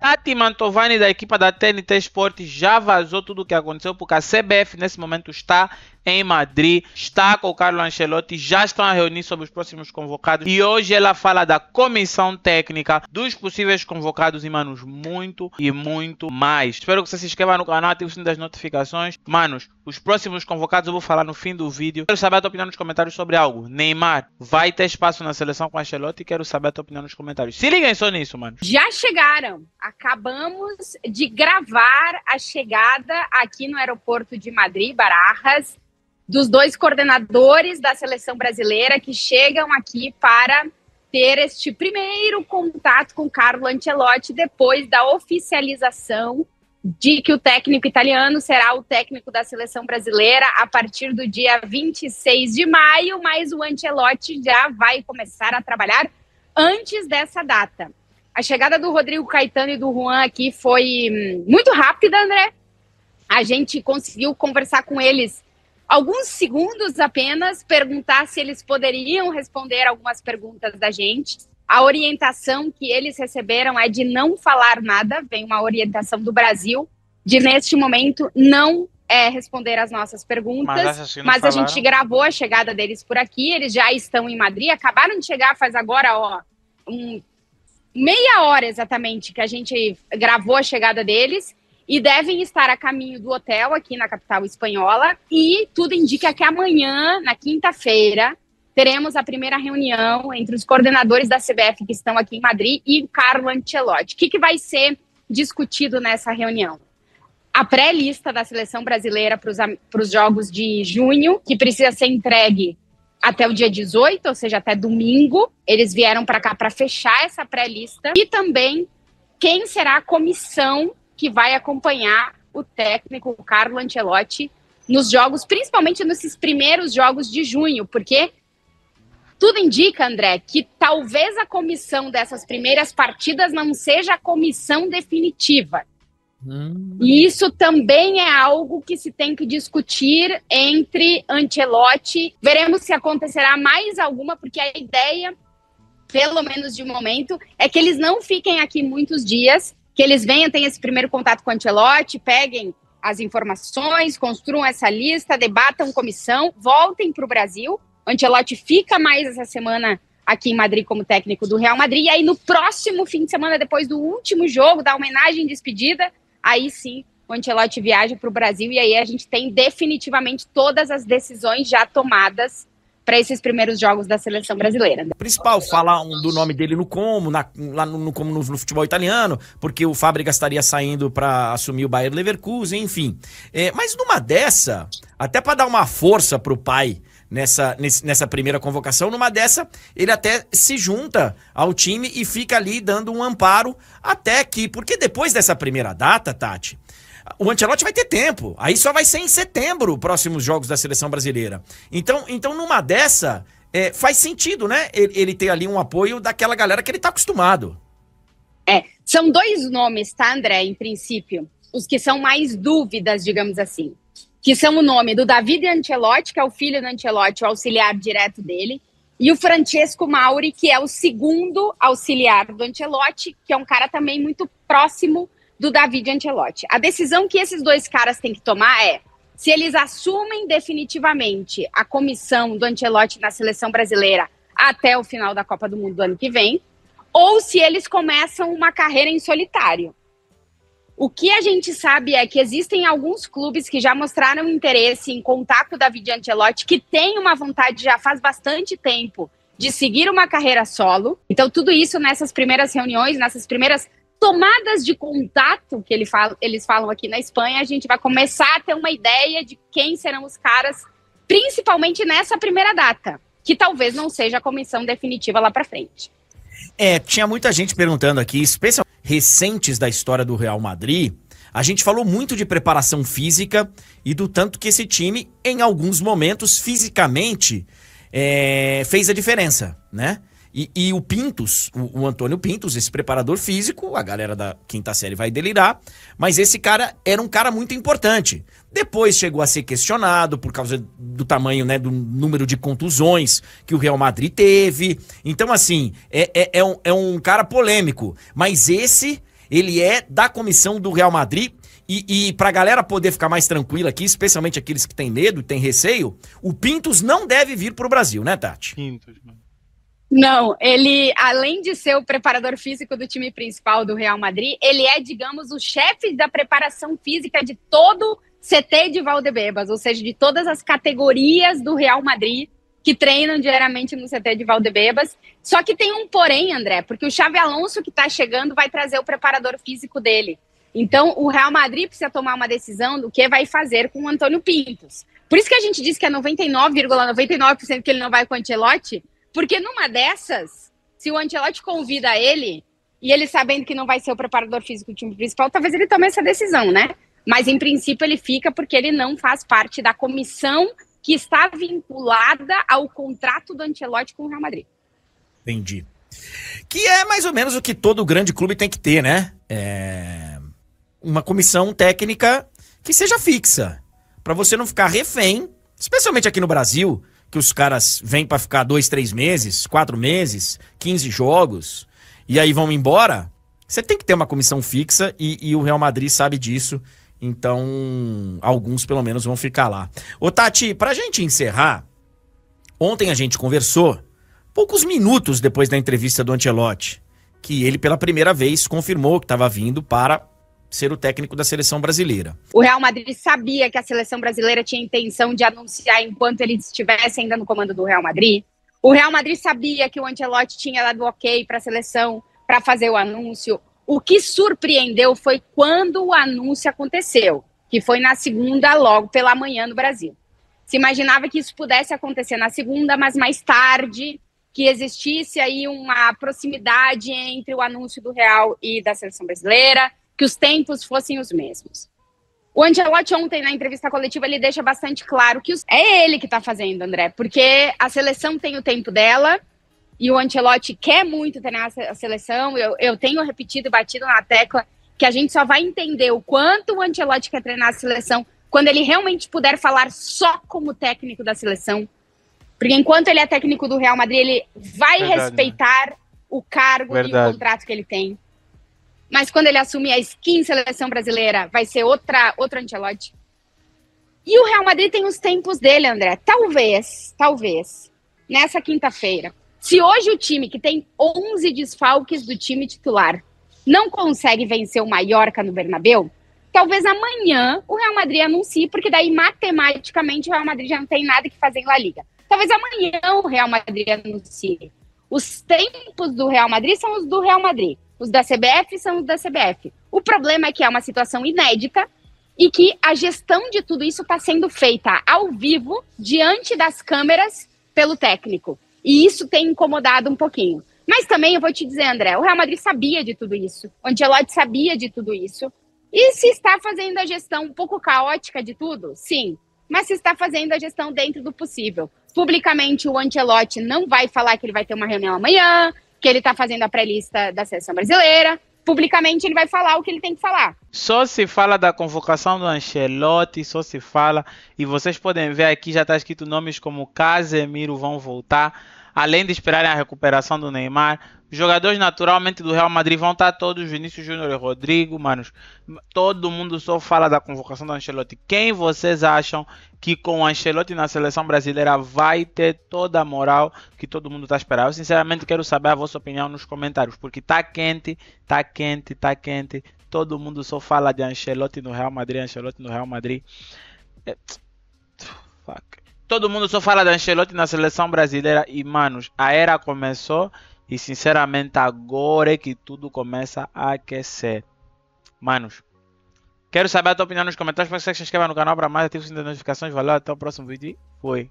Tati Mantovani, da equipa da TNT Esportes, já vazou tudo o que aconteceu, porque a CBF nesse momento está em Madrid, está com o Carlo Ancelotti, já estão a reunir sobre os próximos convocados e hoje ela fala da comissão técnica, dos possíveis convocados e, manos, muito e muito mais. Espero que você se inscreva no canal, ative o sininho das notificações. Manos, os próximos convocados eu vou falar no fim do vídeo. Quero saber a tua opinião nos comentários sobre algo. Neymar vai ter espaço na seleção com Ancelotti? Quero saber a tua opinião nos comentários. Se liguem só nisso, mano. Já chegaram. Acabamos de gravar a chegada aqui no aeroporto de Madrid, Barajas, dos dois coordenadores da seleção brasileira que chegam aqui para ter este primeiro contato com Carlo Ancelotti depois da oficialização de que o técnico italiano será o técnico da seleção brasileira a partir do dia 26 de maio, mas o Ancelotti já vai começar a trabalhar antes dessa data. A chegada do Rodrigo Caetano e do Juan aqui foi muito rápida, André. A gente conseguiu conversar com eles alguns segundos apenas, perguntar se eles poderiam responder algumas perguntas da gente. A orientação que eles receberam é de não falar nada, vem uma orientação do Brasil, de neste momento não responder as nossas perguntas, mas a gente gravou a chegada deles por aqui, eles já estão em Madrid, acabaram de chegar faz agora, meia hora exatamente que a gente gravou a chegada deles, e devem estar a caminho do hotel aqui na capital espanhola, e tudo indica que amanhã, na quinta-feira, teremos a primeira reunião entre os coordenadores da CBF que estão aqui em Madrid e o Carlo Ancelotti. O que vai ser discutido nessa reunião? A pré-lista da seleção brasileira para os jogos de junho, que precisa ser entregue até o dia 18, ou seja, até domingo. Eles vieram para cá para fechar essa pré-lista. E também quem será a comissão que vai acompanhar o técnico Carlo Ancelotti nos jogos, principalmente nesses primeiros jogos de junho, porque tudo indica, André, que talvez a comissão dessas primeiras partidas não seja a comissão definitiva. E isso também é algo que se tem que discutir entre Ancelotti. Veremos se acontecerá mais alguma, porque a ideia, pelo menos de momento, é que eles não fiquem aqui muitos dias, que eles venham, tenham esse primeiro contato com o Ancelotti, peguem as informações, construam essa lista, debatam comissão, voltem para o Brasil. O Ancelotti fica mais essa semana aqui em Madrid como técnico do Real Madrid, e aí no próximo fim de semana, depois do último jogo, da homenagem e despedida, aí sim o Ancelotti viaja para o Brasil, e aí a gente tem definitivamente todas as decisões já tomadas para esses primeiros jogos da seleção brasileira. O principal, falar do nome dele no Como, lá no Como no futebol italiano, porque o Fábregas estaria saindo para assumir o Bayer Leverkusen, enfim. Mas numa dessa, até para dar uma força pro pai nessa primeira convocação, numa dessa ele até se junta ao time e fica ali dando um amparo até que, porque depois dessa primeira data, Tati, o Ancelotti vai ter tempo. Aí só vai ser em setembro, próximos jogos da seleção brasileira. Então numa dessa, faz sentido, né? Ele ter ali um apoio daquela galera que ele tá acostumado. São dois nomes, tá, André? Em princípio, os que são mais dúvidas, digamos assim. Que são o nome do David Ancelotti, que é o filho do Ancelotti, o auxiliar direto dele, e o Francesco Mauri, que é o segundo auxiliar do Ancelotti, que é um cara também muito próximo do David Ancelotti. A decisão que esses dois caras têm que tomar é se eles assumem definitivamente a comissão do Ancelotti na seleção brasileira até o final da Copa do Mundo do ano que vem, ou se eles começam uma carreira em solitário. O que a gente sabe é que existem alguns clubes que já mostraram interesse em contar com o David Ancelotti, que tem uma vontade já faz bastante tempo de seguir uma carreira solo. Então, tudo isso nessas primeiras reuniões, nessas primeiras tomadas de contato que eles falam aqui na Espanha, a gente vai começar a ter uma ideia de quem serão os caras, principalmente nessa primeira data, que talvez não seja a comissão definitiva lá para frente. Tinha muita gente perguntando aqui, especialmente recentes da história do Real Madrid, a gente falou muito de preparação física e do tanto que esse time, em alguns momentos, fisicamente, fez a diferença, né? E o Pintus, o Antônio Pintus, esse preparador físico, a galera da quinta série vai delirar, mas esse cara era um cara muito importante. Depois chegou a ser questionado por causa do tamanho, né, do número de contusões que o Real Madrid teve. Então, assim, é um cara polêmico. Mas esse ele é da comissão do Real Madrid. E pra galera poder ficar mais tranquila aqui, especialmente aqueles que têm medo, têm receio, o Pintus não deve vir pro Brasil, né, Tati? Pintus, mano. Não, ele, além de ser o preparador físico do time principal do Real Madrid, ele é, digamos, o chefe da preparação física de todo CT de Valdebebas, ou seja, de todas as categorias do Real Madrid que treinam diariamente no CT de Valdebebas. Só que tem um porém, André, porque o Xabi Alonso, que tá chegando, vai trazer o preparador físico dele. Então, o Real Madrid precisa tomar uma decisão do que vai fazer com o Antônio Pintus. Por isso que a gente diz que é 99,99% que ele não vai com o Ancelotti, porque numa dessas, se o Ancelotti convida ele, e ele sabendo que não vai ser o preparador físico do time principal, talvez ele tome essa decisão, né? Mas, em princípio, ele fica porque ele não faz parte da comissão que está vinculada ao contrato do Ancelotti com o Real Madrid. Entendi. Que é mais ou menos o que todo grande clube tem que ter, né? Uma comissão técnica que seja fixa, para você não ficar refém, especialmente aqui no Brasil, que os caras vêm para ficar 2, 3 meses, 4 meses, 15 jogos, e aí vão embora. Você tem que ter uma comissão fixa e o Real Madrid sabe disso, então alguns pelo menos vão ficar lá. Ô Tati, pra gente encerrar, ontem a gente conversou, poucos minutos depois da entrevista do Ancelotti, que ele pela primeira vez confirmou que estava vindo para ser o técnico da seleção brasileira. O Real Madrid sabia que a seleção brasileira tinha intenção de anunciar enquanto ele estivesse ainda no comando do Real Madrid. O Real Madrid sabia que o Ancelotti tinha dado ok para a seleção para fazer o anúncio. O que surpreendeu foi quando o anúncio aconteceu, que foi na segunda, logo pela manhã no Brasil. Se imaginava que isso pudesse acontecer na segunda, mas mais tarde, que existisse aí uma proximidade entre o anúncio do Real e da seleção brasileira, que os tempos fossem os mesmos. O Ancelotti ontem, na entrevista coletiva, ele deixa bastante claro que é ele que está fazendo, André, porque a seleção tem o tempo dela e o Ancelotti quer muito treinar a seleção. Eu tenho repetido e batido na tecla que a gente só vai entender o quanto o Ancelotti quer treinar a seleção quando ele realmente puder falar só como técnico da seleção. Porque enquanto ele é técnico do Real Madrid, ele vai respeitar o cargo e o contrato que ele tem. Mas quando ele assumir a skin seleção brasileira, vai ser outro Ancelotti. E o Real Madrid tem os tempos dele, André. Talvez, nessa quinta-feira, se hoje o time que tem 11 desfalques do time titular não consegue vencer o Mallorca no Bernabéu, talvez amanhã o Real Madrid anuncie, porque daí matematicamente o Real Madrid já não tem nada que fazer em La Liga. Talvez amanhã o Real Madrid anuncie. Os tempos do Real Madrid são os do Real Madrid. Os da CBF são os da CBF. O problema é que é uma situação inédita e que a gestão de tudo isso está sendo feita ao vivo, diante das câmeras, pelo técnico. E isso tem incomodado um pouquinho. Mas também eu vou te dizer, André, o Real Madrid sabia de tudo isso. O Ancelotti sabia de tudo isso. E se está fazendo a gestão um pouco caótica de tudo? Sim. Mas se está fazendo a gestão dentro do possível. Publicamente, o Ancelotti não vai falar que ele vai ter uma reunião amanhã, que ele está fazendo a pré-lista da seleção brasileira. Publicamente, ele vai falar o que ele tem que falar. Só se fala da convocação do Ancelotti, só se fala. E vocês podem ver aqui, já está escrito nomes como Casemiro vão voltar. Além de esperarem a recuperação do Neymar. Os jogadores naturalmente do Real Madrid vão estar todos, Vinícius Júnior e Rodrigo, manos. Todo mundo só fala da convocação do Ancelotti. Quem vocês acham que com o Ancelotti na seleção brasileira vai ter toda a moral que todo mundo está esperando? Eu sinceramente quero saber a vossa opinião nos comentários, porque tá quente. Todo mundo só fala de Ancelotti no Real Madrid, Ancelotti no Real Madrid. Todo mundo só fala de Ancelotti na seleção brasileira e, manos, a era começou e, sinceramente, agora é que tudo começa a aquecer. Manos, quero saber a tua opinião nos comentários. Espero que você se inscreva no canal para mais, ative o sininho de notificações. Valeu, até o próximo vídeo e fui.